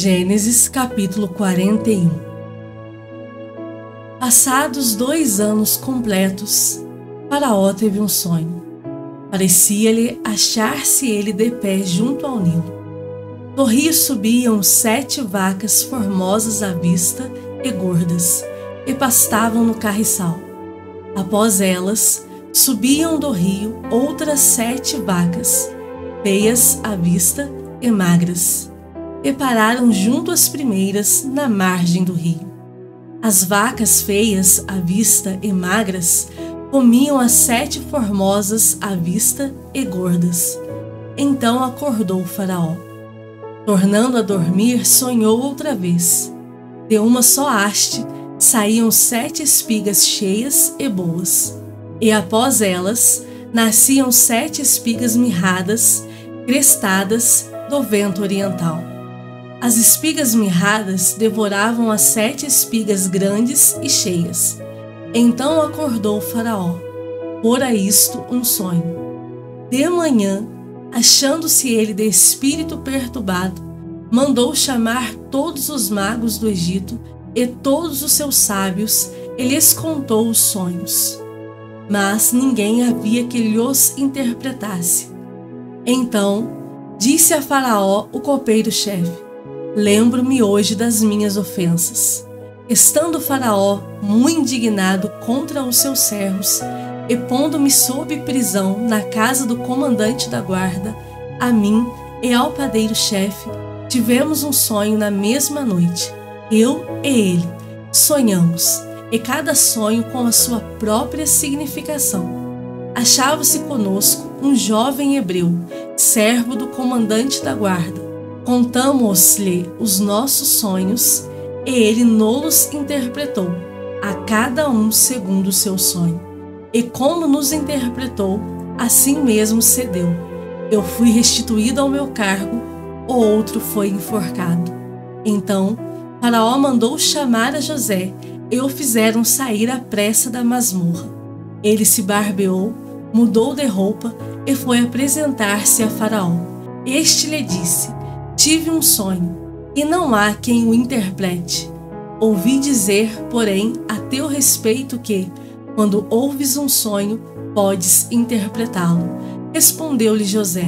Gênesis capítulo 41. Passados 2 anos completos, Faraó teve um sonho. Parecia-lhe achar-se ele de pé junto ao Nilo. Do rio subiam 7 vacas formosas à vista e gordas, e pastavam no carriçal. Após elas, subiam do rio outras 7 vacas, feias à vista e magras, e pararam junto às primeiras na margem do rio. As vacas feias à vista e magras comiam as 7 formosas à vista e gordas. Então acordou Faraó. Tornando a dormir, sonhou outra vez. De uma só haste saíam 7 espigas cheias e boas, e após elas nasciam 7 espigas mirradas, crestadas do vento oriental. As espigas mirradas devoravam as 7 espigas grandes e cheias. Então acordou Faraó. Fora isto um sonho. De manhã, achando-se ele de espírito perturbado, mandou chamar todos os magos do Egito e todos os seus sábios e lhes contou os sonhos. Mas ninguém havia que lhos interpretasse. Então disse a Faraó o copeiro-chefe: Lembro-me hoje das minhas ofensas. Estando Faraó muito indignado contra os seus servos e pondo-me sob prisão na casa do comandante da guarda, a mim e ao padeiro-chefe tivemos um sonho na mesma noite. Eu e ele sonhamos, e cada sonho com a sua própria significação. Achava-se conosco um jovem hebreu, servo do comandante da guarda. Contamos-lhe os nossos sonhos, e ele nos interpretou, a cada um segundo o seu sonho. E como nos interpretou, assim mesmo cedeu. Eu fui restituído ao meu cargo, o outro foi enforcado. Então Faraó mandou chamar a José, e o fizeram sair à pressa da masmorra. Ele se barbeou, mudou de roupa e foi apresentar-se a Faraó. Este lhe disse: Tive um sonho, e não há quem o interprete. Ouvi dizer, porém, a teu respeito que, quando ouves um sonho, podes interpretá-lo. Respondeu-lhe José: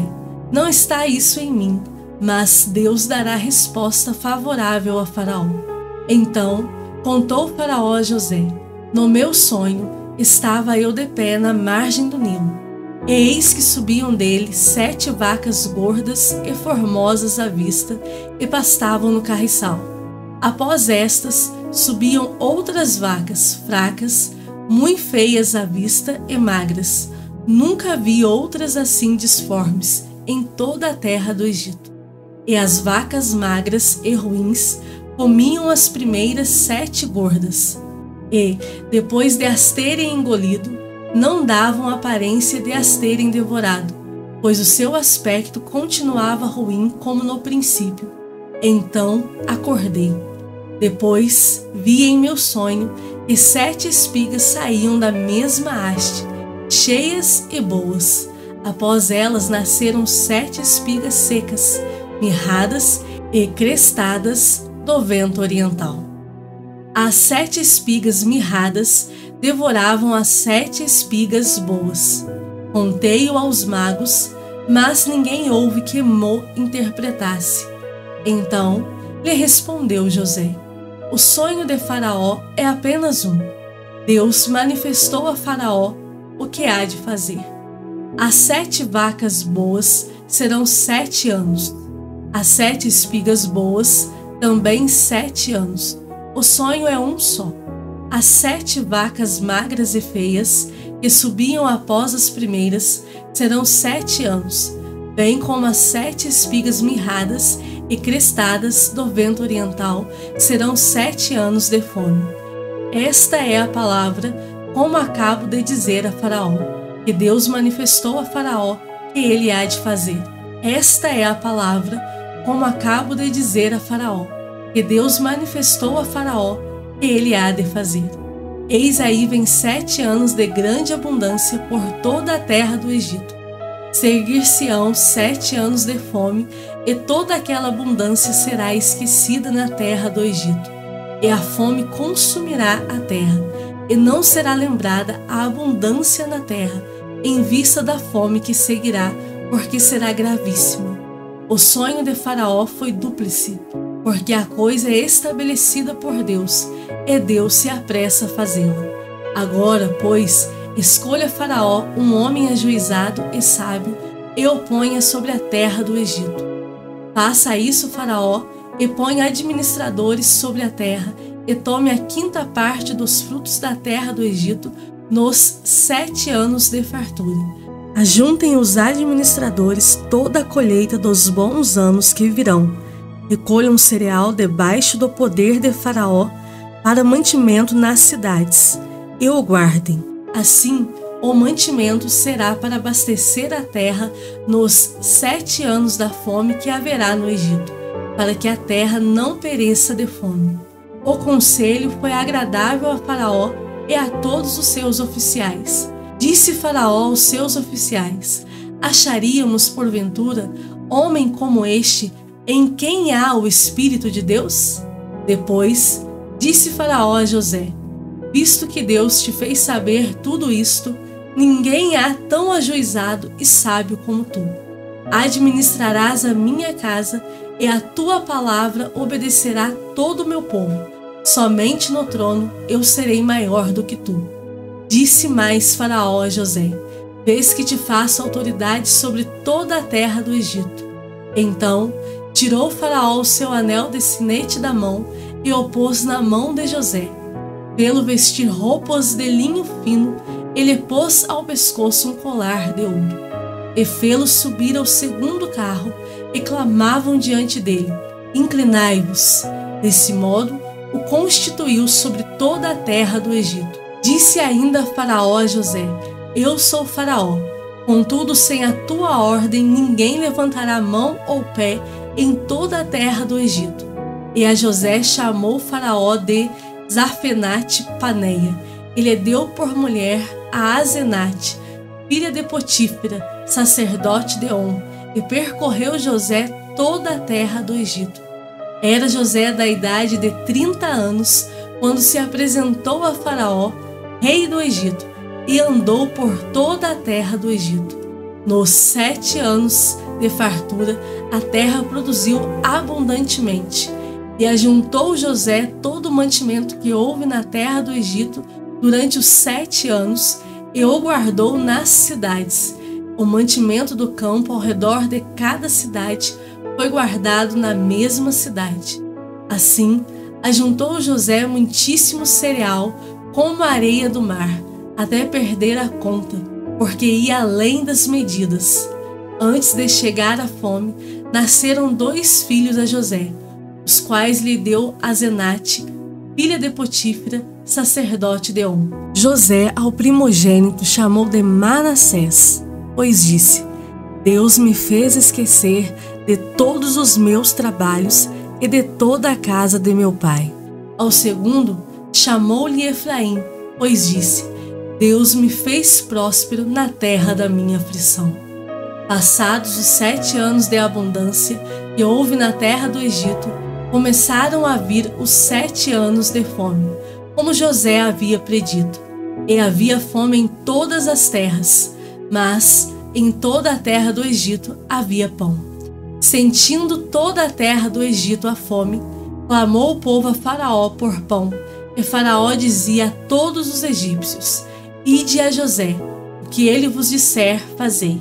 Não está isso em mim, mas Deus dará resposta favorável a Faraó. Então contou Faraó a José: No meu sonho estava eu de pé na margem do Nilo, e eis que subiam dele 7 vacas gordas e formosas à vista, e pastavam no carriçal. Após estas subiam outras vacas fracas, muito feias à vista e magras. Nunca vi outras assim disformes em toda a terra do Egito. E as vacas magras e ruins comiam as primeiras 7 gordas, e, depois de as terem engolido, não davam aparência de as terem devorado, pois o seu aspecto continuava ruim como no princípio. Então acordei. Depois vi em meu sonho que 7 espigas saíam da mesma haste, cheias e boas. Após elas nasceram 7 espigas secas, mirradas e crestadas do vento oriental. As 7 espigas mirradas devoravam as 7 espigas boas. Contei-o aos magos, mas ninguém houve que mo interpretasse. Então lhe respondeu José: O sonho de Faraó é apenas um. Deus manifestou a Faraó o que há de fazer. As 7 vacas boas serão 7 anos. As 7 espigas boas também 7 anos. O sonho é um só. As 7 vacas magras e feias, que subiam após as primeiras, serão 7 anos, bem como as 7 espigas mirradas e crestadas do vento oriental serão 7 anos de fome. Esta é a palavra, como acabo de dizer a Faraó, que Deus manifestou a Faraó que ele há de fazer. Esta é a palavra, como acabo de dizer a Faraó, que Deus manifestou a Faraó que ele há de fazer. Eis aí vem 7 anos de grande abundância por toda a terra do Egito. Seguir-se-ão 7 anos de fome, e toda aquela abundância será esquecida na terra do Egito. E a fome consumirá a terra, e não será lembrada a abundância na terra, em vista da fome que seguirá, porque será gravíssima. O sonho de Faraó foi dúplice, porque a coisa é estabelecida por Deus, e Deus se apressa a fazê-la. Agora, pois, escolha Faraó um homem ajuizado e sábio, e o ponha sobre a terra do Egito. Faça isso, Faraó, e ponha administradores sobre a terra, e tome a 5ª parte dos frutos da terra do Egito nos 7 anos de fartura. Ajuntem os administradores toda a colheita dos bons anos que virão. Recolham cereal debaixo do poder de Faraó para mantimento nas cidades, e o guardem. Assim, o mantimento será para abastecer a terra nos 7 anos da fome que haverá no Egito, para que a terra não pereça de fome. O conselho foi agradável a Faraó e a todos os seus oficiais. Disse Faraó aos seus oficiais: acharíamos, porventura, homem como este, em quem há o Espírito de Deus? Depois, disse Faraó a José: visto que Deus te fez saber tudo isto, ninguém há tão ajuizado e sábio como tu. Administrarás a minha casa, e a tua palavra obedecerá todo o meu povo. Somente no trono eu serei maior do que tu. Disse mais Faraó a José: vês que te faço autoridade sobre toda a terra do Egito. Então tirou Faraó o seu anel de sinete da mão e o pôs na mão de José. Pelo vestir roupas de linho fino, ele pôs ao pescoço um colar de ouro. E fê-los subir ao 2º carro, e clamavam diante dele: inclinai-vos. Desse modo, o constituiu sobre toda a terra do Egito. Disse ainda Faraó a José: eu sou Faraó, contudo sem a tua ordem ninguém levantará mão ou pé em toda a terra do Egito. E a José chamou Faraó de Zafenate-Paneia, e lhe deu por mulher a Asenate, filha de Potífera, sacerdote de On, e percorreu José toda a terra do Egito. Era José da idade de 30 anos, quando se apresentou a Faraó, rei do Egito, e andou por toda a terra do Egito. Nos 7 anos de fartura, a terra produziu abundantemente, e ajuntou José todo o mantimento que houve na terra do Egito durante os 7 anos, e o guardou nas cidades. O mantimento do campo ao redor de cada cidade foi guardado na mesma cidade. Assim, ajuntou José muitíssimo cereal, como a areia do mar, até perder a conta, porque ia além das medidas. Antes de chegar a fome, nasceram 2 filhos a José, os quais lhe deu Asenate, filha de Potífera, sacerdote de On. José ao primogênito chamou de Manassés, pois disse: Deus me fez esquecer de todos os meus trabalhos e de toda a casa de meu pai. Ao segundo chamou-lhe Efraim, pois disse: Deus me fez próspero na terra da minha aflição. Passados os 7 anos de abundância que houve na terra do Egito, começaram a vir os 7 anos de fome, como José havia predito. E havia fome em todas as terras, mas em toda a terra do Egito havia pão. Sentindo toda a terra do Egito a fome, clamou o povo a Faraó por pão, e Faraó dizia a todos os egípcios: Ide a José, o que ele vos disser, fazei.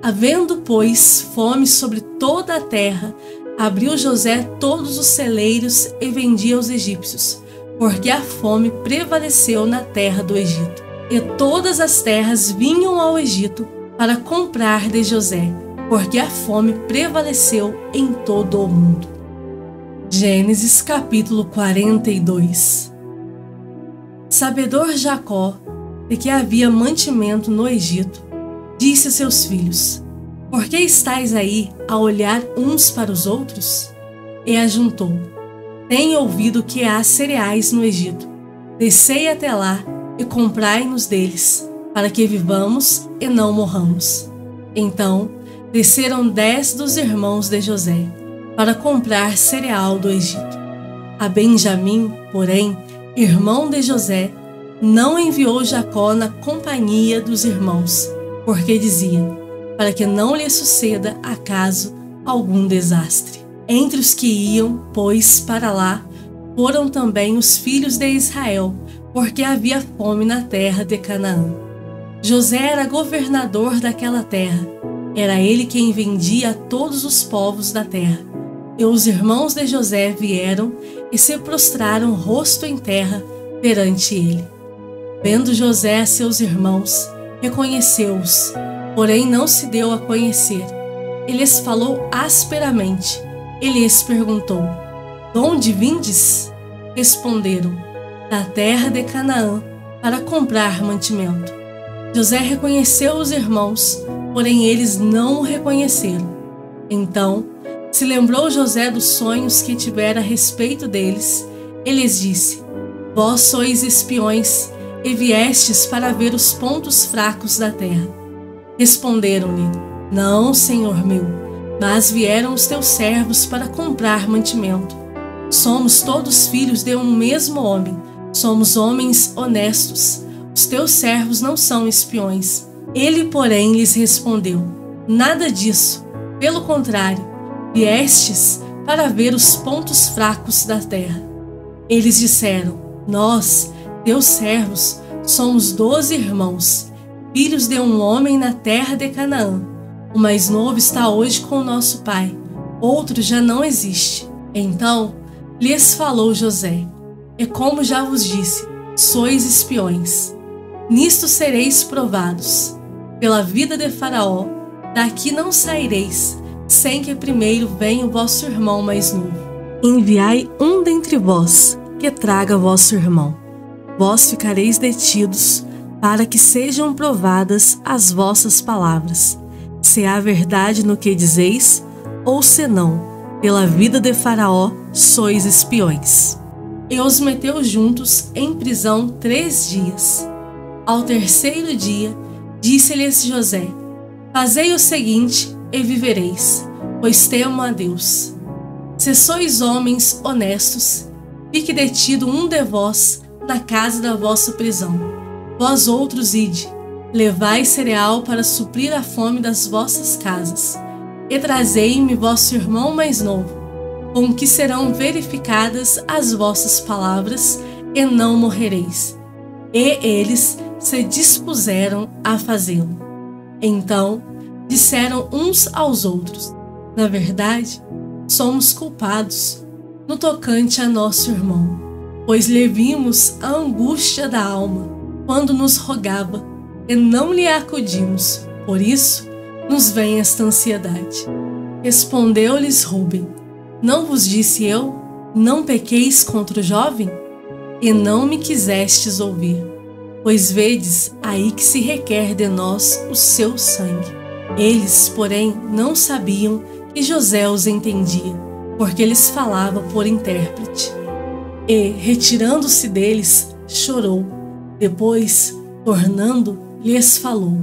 Havendo, pois, fome sobre toda a terra, abriu José todos os celeiros e vendia aos egípcios, porque a fome prevaleceu na terra do Egito. E todas as terras vinham ao Egito para comprar de José, porque a fome prevaleceu em todo o mundo. Gênesis capítulo 42. Sabedor Jacó de que havia mantimento no Egito, disse a seus filhos: Por que estáis aí a olhar uns para os outros? E ajuntou: Tenho ouvido que há cereais no Egito. Descei até lá e comprai-nos deles, para que vivamos e não morramos. Então desceram 10 dos irmãos de José para comprar cereal do Egito. A Benjamim, porém, irmão de José, não enviou Jacó na companhia dos irmãos, porque dizia, para que não lhe suceda acaso algum desastre. Entre os que iam, pois, para lá, foram também os filhos de Israel, porque havia fome na terra de Canaã. José era governador daquela terra. Era ele quem vendia a todos os povos da terra. E os irmãos de José vieram e se prostraram rosto em terra perante ele. Vendo José a seus irmãos, reconheceu-os, porém não se deu a conhecer. Ele lhes falou asperamente. Ele lhes perguntou: de onde vindes? Responderam: da terra de Canaã, para comprar mantimento. José reconheceu os irmãos, porém eles não o reconheceram. Então se lembrou José dos sonhos que tivera a respeito deles. Ele lhes disse: vós sois espiões e viestes para ver os pontos fracos da terra. Responderam-lhe: não, senhor meu, mas vieram os teus servos para comprar mantimento. Somos todos filhos de um mesmo homem, somos homens honestos. Os teus servos não são espiões. Ele, porém, lhes respondeu: nada disso. Pelo contrário, viestes para ver os pontos fracos da terra. Eles disseram: nós, teus servos, somos 12 irmãos, filhos de um homem na terra de Canaã. O mais novo está hoje com o nosso pai, outro já não existe. Então lhes falou José: e como já vos disse, sois espiões. Nisto sereis provados. Pela vida de Faraó, daqui não saireis, sem que primeiro venha o vosso irmão mais novo. Enviai um dentre vós, que traga vosso irmão. Vós ficareis detidos, para que sejam provadas as vossas palavras, se há verdade no que dizeis, ou se não, pela vida de Faraó sois espiões. E os meteu juntos em prisão 3 dias. Ao terceiro dia, disse-lhes José: fazei o seguinte e vivereis, pois temo a Deus. Se sois homens honestos, fique detido um de vós na casa da vossa prisão. Vós outros ide, levai cereal para suprir a fome das vossas casas, e trazei-me vosso irmão mais novo, com que serão verificadas as vossas palavras, e não morrereis. E eles se dispuseram a fazê-lo. Então disseram uns aos outros: na verdade, somos culpados no tocante a nosso irmão, pois lhe vimos a angústia da alma quando nos rogava, e não lhe acudimos, por isso nos vem esta ansiedade. Respondeu-lhes Rúben: não vos disse eu, não pequeis contra o jovem? E não me quisestes ouvir, pois vedes aí que se requer de nós o seu sangue. Eles, porém, não sabiam que José os entendia, porque lhes falava por intérprete. E, retirando-se deles, chorou. Depois, tornando, lhes falou.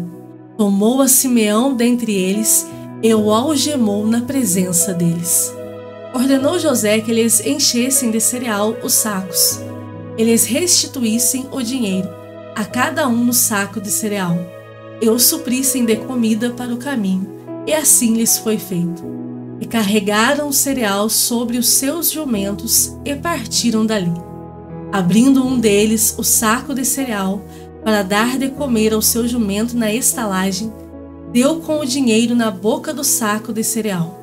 Tomou a Simeão dentre eles e o algemou na presença deles. Ordenou José que lhes enchessem de cereal os sacos, e lhes restituíssem o dinheiro, a cada um no saco de cereal, e o suprissem de comida para o caminho, e assim lhes foi feito. E carregaram o cereal sobre os seus jumentos e partiram dali. Abrindo um deles o saco de cereal para dar de comer ao seu jumento na estalagem, deu com o dinheiro na boca do saco de cereal.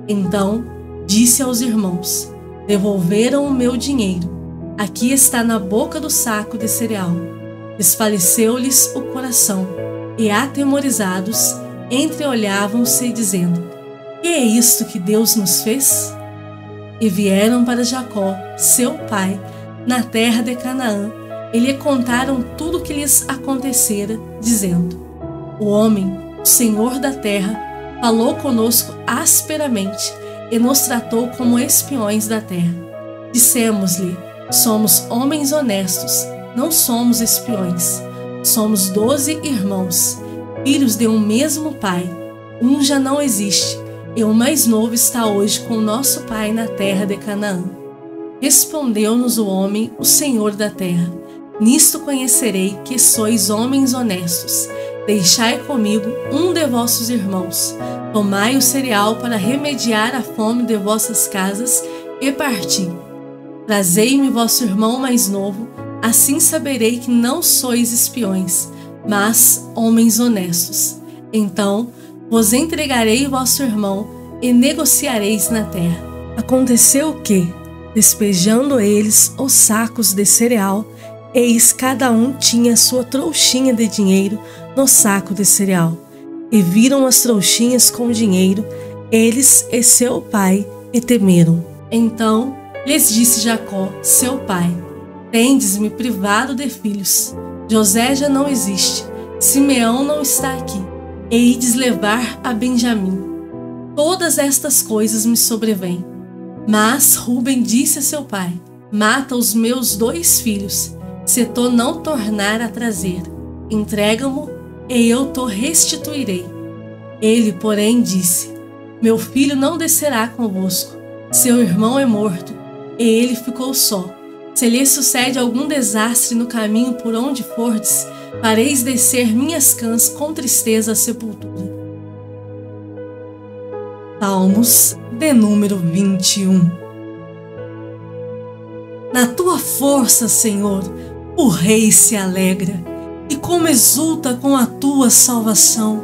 Então disse aos irmãos: devolveram o meu dinheiro, aqui está na boca do saco de cereal. Desfaleceu-lhes o coração, e atemorizados, entreolhavam-se, dizendo: que é isto que Deus nos fez? E vieram para Jacó, seu pai, na terra de Canaã, e lhe contaram tudo o que lhes acontecera, dizendo: o homem, o Senhor da terra, falou conosco asperamente, e nos tratou como espiões da terra. Dissemos-lhe: somos homens honestos, não somos espiões. Somos 12 irmãos, filhos de um mesmo pai. Um já não existe, e o mais novo está hoje com nosso pai na terra de Canaã. Respondeu-nos o homem, o Senhor da terra: Nisto conhecerei que sois homens honestos. Deixai comigo um de vossos irmãos. Tomai o cereal para remediar a fome de vossas casas e parti. Trazei-me vosso irmão mais novo, assim saberei que não sois espiões, mas homens honestos. Então vos entregarei vosso irmão e negociareis na terra. Aconteceu que, despejando eles os sacos de cereal, eis cada um tinha sua trouxinha de dinheiro no saco de cereal. E viram as trouxinhas com dinheiro, eles e seu pai, e temeram. Então lhes disse Jacó, seu pai: Tendes-me privado de filhos. José já não existe, Simeão não está aqui, e ides levar a Benjamim. Todas estas coisas me sobrevêm. Mas Ruben disse a seu pai: Mata os meus 2 filhos, se tu não tornar a trazer. Entrega-mo, e eu te restituirei. Ele, porém, disse: Meu filho não descerá convosco. Seu irmão é morto, e ele ficou só. Se lhe sucede algum desastre no caminho por onde fordes, fareis descer minhas cãs com tristeza à sepultura. Salmos de número 21. Na tua força, Senhor, o rei se alegra, e como exulta com a tua salvação.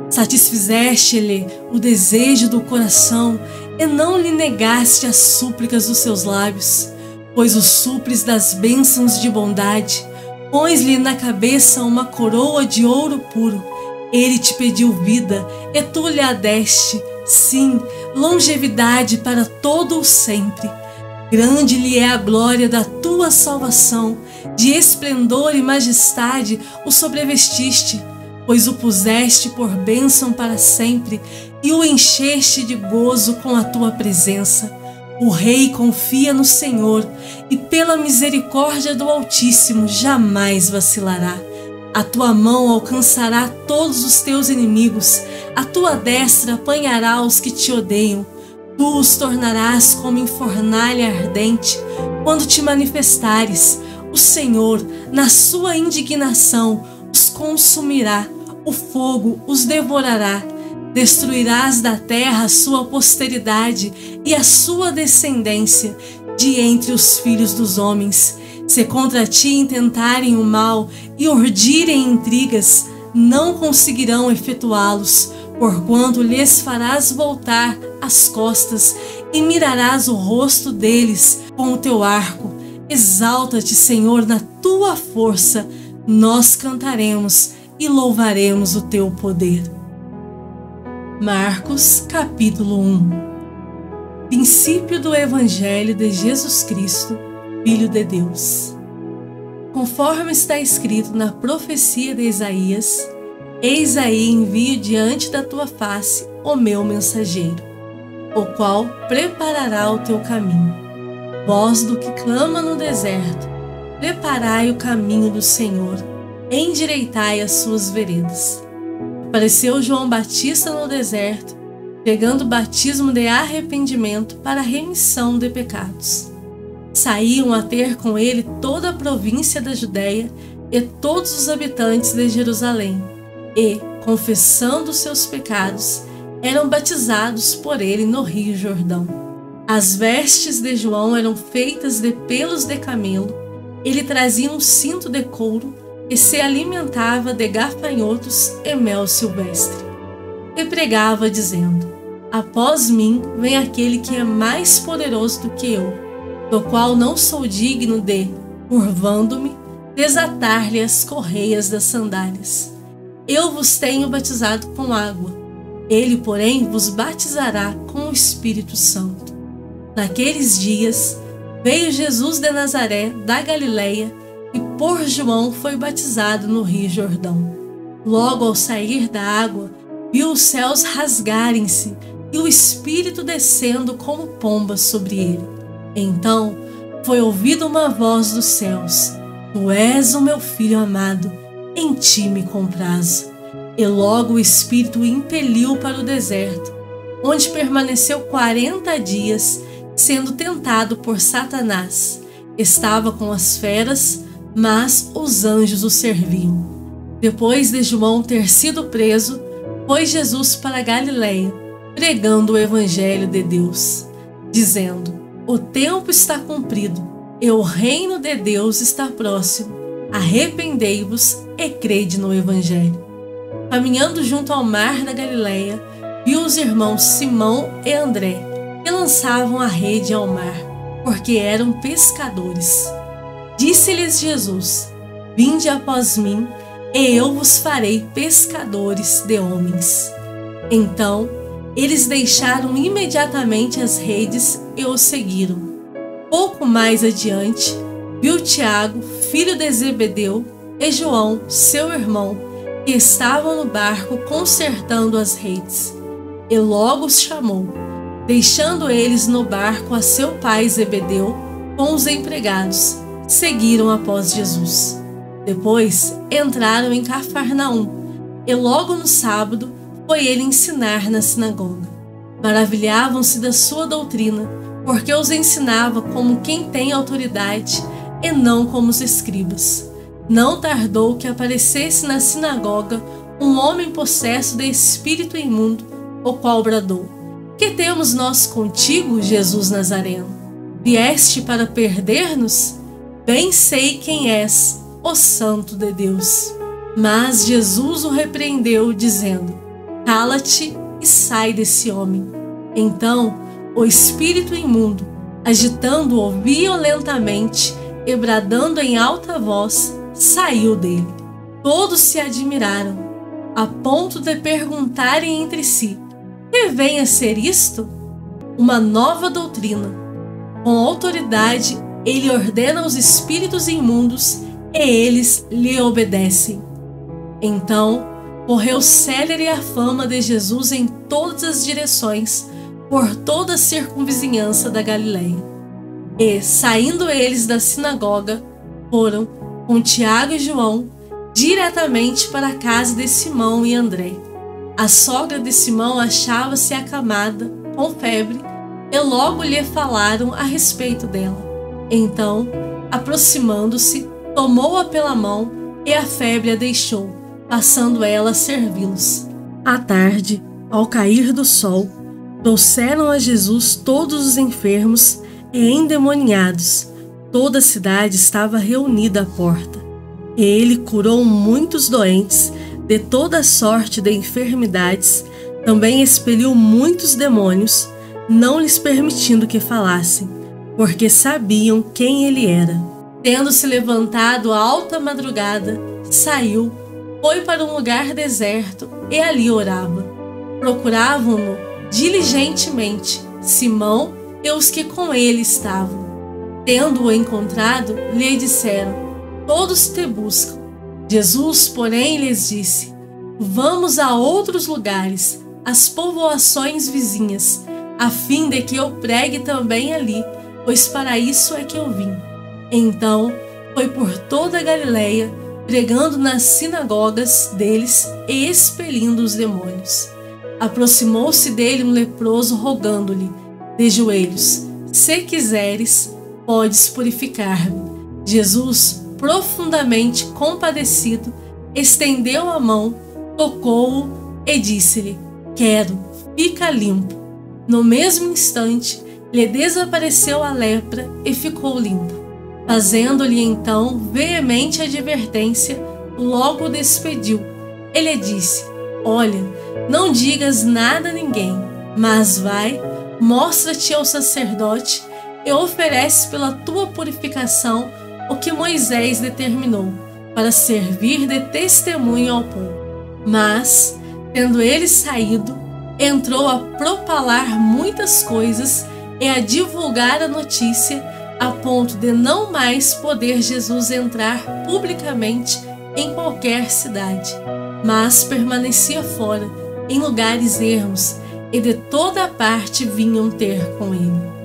Satisfizeste-lhe o desejo do coração, e não lhe negaste as súplicas dos seus lábios, pois o supres das bênçãos de bondade, pões-lhe na cabeça uma coroa de ouro puro. Ele te pediu vida, e tu lhe a deste, sim, longevidade para todo o sempre. Grande lhe é a glória da tua salvação, de esplendor e majestade o sobrevestiste, pois o puseste por bênção para sempre e o encheste de gozo com a tua presença. O rei confia no Senhor e pela misericórdia do Altíssimo jamais vacilará. A tua mão alcançará todos os teus inimigos, a tua destra apanhará os que te odeiam. Tu os tornarás como em fornalha ardente, quando te manifestares. O Senhor, na sua indignação, os consumirá, o fogo os devorará. Destruirás da terra a sua posteridade e a sua descendência de entre os filhos dos homens. Se contra ti intentarem o mal e urdirem intrigas, não conseguirão efetuá-los, porquanto lhes farás voltar as costas e mirarás o rosto deles com o teu arco. Exalta-te, Senhor, na tua força, nós cantaremos e louvaremos o teu poder. Marcos, capítulo 1. Princípio do Evangelho de Jesus Cristo, Filho de Deus. Conforme está escrito na profecia de Isaías: Eis aí envio diante da tua face o meu mensageiro, o qual preparará o teu caminho. Voz do que clama no deserto: preparai o caminho do Senhor, endireitai as suas veredas. Apareceu João Batista no deserto, pregando batismo de arrependimento para a remissão de pecados. Saíam a ter com ele toda a província da Judéia e todos os habitantes de Jerusalém, e, confessando seus pecados, eram batizados por ele no Rio Jordão. As vestes de João eram feitas de pelos de camelo, ele trazia um cinto de couro e se alimentava de gafanhotos e mel silvestre. E pregava dizendo: Após mim vem aquele que é mais poderoso do que eu, do qual não sou digno de, curvando-me, desatar-lhe as correias das sandálias. Eu vos tenho batizado com água, ele, porém, vos batizará com o Espírito Santo. Naqueles dias veio Jesus de Nazaré, da Galileia, e por João foi batizado no Rio Jordão. Logo ao sair da água, viu os céus rasgarem-se e o Espírito descendo como pomba sobre ele. Então foi ouvida uma voz dos céus: Tu és o meu Filho amado, em ti me comprazo. E logo o Espírito o impeliu para o deserto, onde permaneceu 40 dias, sendo tentado por Satanás. Estava com as feras, mas os anjos o serviam. Depois de João ter sido preso, foi Jesus para Galiléia, pregando o Evangelho de Deus, dizendo: o tempo está cumprido, e o reino de Deus está próximo. Arrependei-vos e crede no Evangelho. Caminhando junto ao mar da Galiléia, viu os irmãos Simão e André, que lançavam a rede ao mar, porque eram pescadores. Disse-lhes Jesus: vinde após mim, e eu vos farei pescadores de homens. Então, eles deixaram imediatamente as redes e o seguiram. Pouco mais adiante, viu Tiago, filho de Zebedeu, e João, seu irmão, que estavam no barco consertando as redes. E logo os chamou, deixando eles no barco a seu pai Zebedeu com os empregados, seguiram após Jesus. Depois entraram em Cafarnaum, e logo no sábado foi ele ensinar na sinagoga. Maravilhavam-se da sua doutrina, porque os ensinava como quem tem autoridade e não como os escribas. Não tardou que aparecesse na sinagoga um homem possesso de espírito imundo, o qual bradou: que temos nós contigo, Jesus Nazareno? Vieste para perder-nos? Bem sei quem és, o Santo de Deus. Mas Jesus o repreendeu, dizendo: cala-te e sai desse homem. Então o espírito imundo, agitando-o violentamente e bradando em alta voz, saiu dele. Todos se admiraram, a ponto de perguntarem entre si: que vem a ser isto? Uma nova doutrina. Com autoridade ele ordena aos espíritos imundos, e eles lhe obedecem. Então correu célere a fama de Jesus em todas as direções, por toda a circunvizinhança da Galiléia. E, saindo eles da sinagoga, foram, com Tiago e João, diretamente para a casa de Simão e André. A sogra de Simão achava-se acamada, com febre, e logo lhe falaram a respeito dela. Então, aproximando-se, tomou-a pela mão, e a febre a deixou, passando ela a servi-los. À tarde, ao cair do sol, trouxeram a Jesus todos os enfermos e endemoniados. Toda a cidade estava reunida à porta. E ele curou muitos doentes de toda sorte de enfermidades, também expeliu muitos demônios, não lhes permitindo que falassem, porque sabiam quem ele era. Tendo-se levantado à alta madrugada, saiu, foi para um lugar deserto e ali orava. Procuravam-no diligentemente Simão e os que com ele estavam. Tendo-o encontrado, lhe disseram: todos te buscam. Jesus, porém, lhes disse: vamos a outros lugares, às povoações vizinhas, a fim de que eu pregue também ali, pois para isso é que eu vim. Então foi por toda a Galiléia, pregando nas sinagogas deles e expelindo os demônios. Aproximou-se dele um leproso, rogando-lhe, de joelhos: se quiseres, podes purificar-me. Jesus, profundamente compadecido, estendeu a mão, tocou-o e disse-lhe: quero, fica limpo. No mesmo instante, lhe desapareceu a lepra e ficou limpo. Fazendo-lhe então veemente advertência, logo o despediu. Ele disse: olha, não digas nada a ninguém, mas vai, mostra-te ao sacerdote e oferece pela tua purificação o que Moisés determinou, para servir de testemunho ao povo. Mas, tendo ele saído, entrou a propalar muitas coisas e a divulgar a notícia, a ponto de não mais poder Jesus entrar publicamente em qualquer cidade, mas permanecia fora, em lugares ermos, e de toda a parte vinham ter com ele.